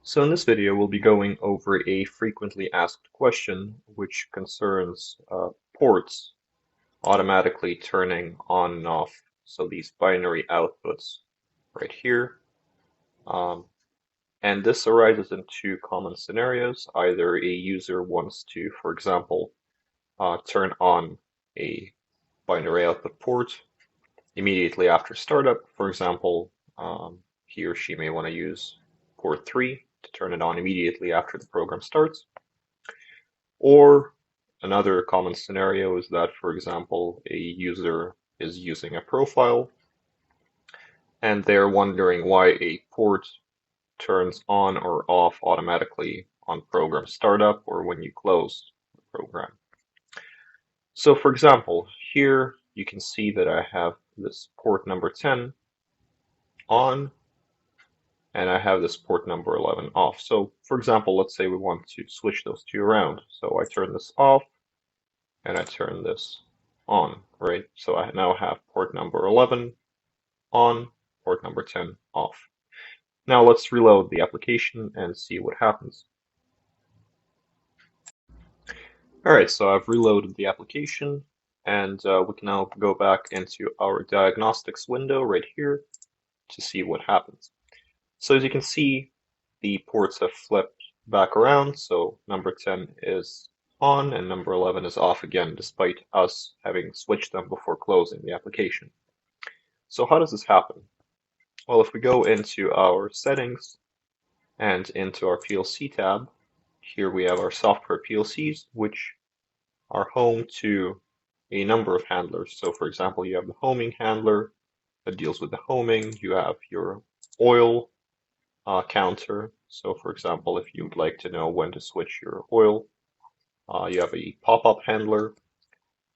So in this video, we'll be going over a frequently asked question which concerns ports automatically turning on and off. So these binary outputs right here. Um, and this arises in two common scenarios. Either a user wants to, for example, turn on a binary output port immediately after startup. For example, he or she may want to use port 3 to turn it on immediately after the program starts. Or another common scenario is that, for example, a user is using a profile and they're wondering why a port turns on or off automatically on program startup or when you close the program. So for example, here you can see that I have this port number 10 on and I have this port number 11 off. So for example, let's say we want to switch those two around. So I turn this off and I turn this on, right? So I now have port number 11 on, port number 10 off. Now let's reload the application and see what happens. All right, so I've reloaded the application and we can now go back into our diagnostics window right here to see what happens. So as you can see, the ports have flipped back around, so number 10 is on and number 11 is off again, despite us having switched them before closing the application. So how does this happen? Well, if we go into our settings and into our PLC tab, here we have our software PLCs, which are home to a number of handlers. So for example, you have the homing handler that deals with the homing, you have your oil counter. So for example, if you'd like to know when to switch your oil, you have a pop-up handler,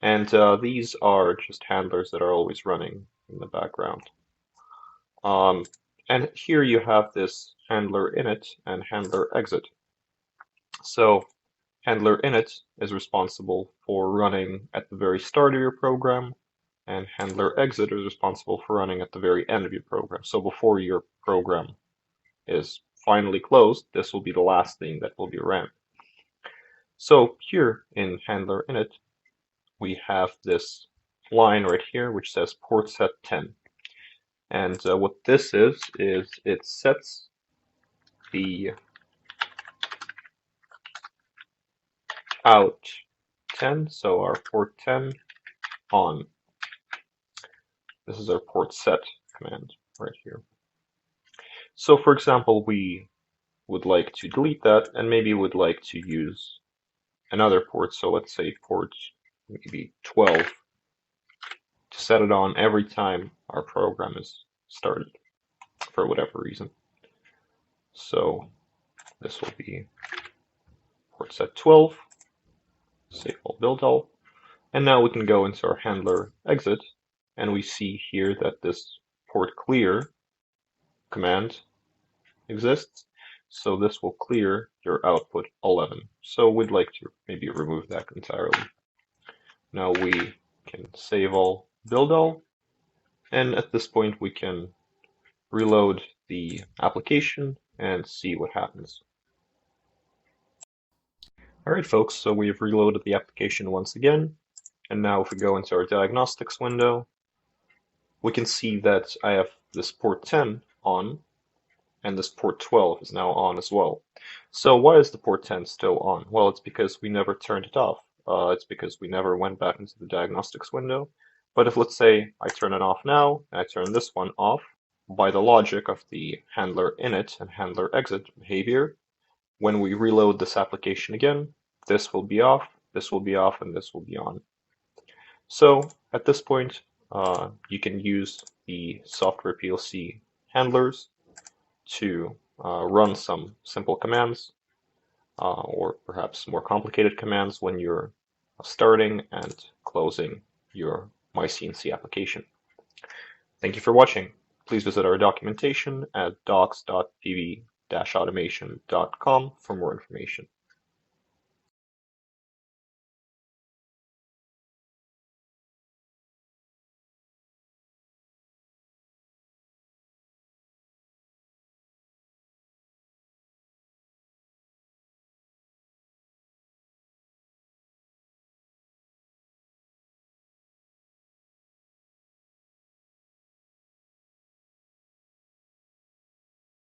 and these are just handlers that are always running in the background. And here you have this handler init and handler exit. So handler init is responsible for running at the very start of your program, and handler exit is responsible for running at the very end of your program. So before your program is finally closed, this will be the last thing that will be ran. So here in handler init, we have this line right here which says port set 10. And what this is it sets the out 10, so our port 10 on. This is our port set command right here. So for example, we would like to delete that and maybe would like to use another port. So let's say port maybe 12 to set it on every time our program is started for whatever reason. So this will be port set 12, save all build all, and now we can go into our handler exit and we see here that this port clear command exists. So this will clear your output 11. So we'd like to maybe remove that entirely. Now we can save all, build all, and at this point we can reload the application and see what happens. All right, folks, so we've reloaded the application once again, and now if we go into our diagnostics window, we can see that I have this port 10 on, and this port 12 is now on as well. So why is the port 10 still on? Well, it's because we never turned it off. It's because we never went back into the diagnostics window. But if, let's say, I turn it off now, and I turn this one off, by the logic of the handler init and handler exit behavior, when we reload this application again, this will be off, this will be off, and this will be on. So at this point, you can use the software PLC handlers to run some simple commands or perhaps more complicated commands when you're starting and closing your myCNC application. Thank you for watching. Please visit our documentation at docs.pv-automation.com for more information.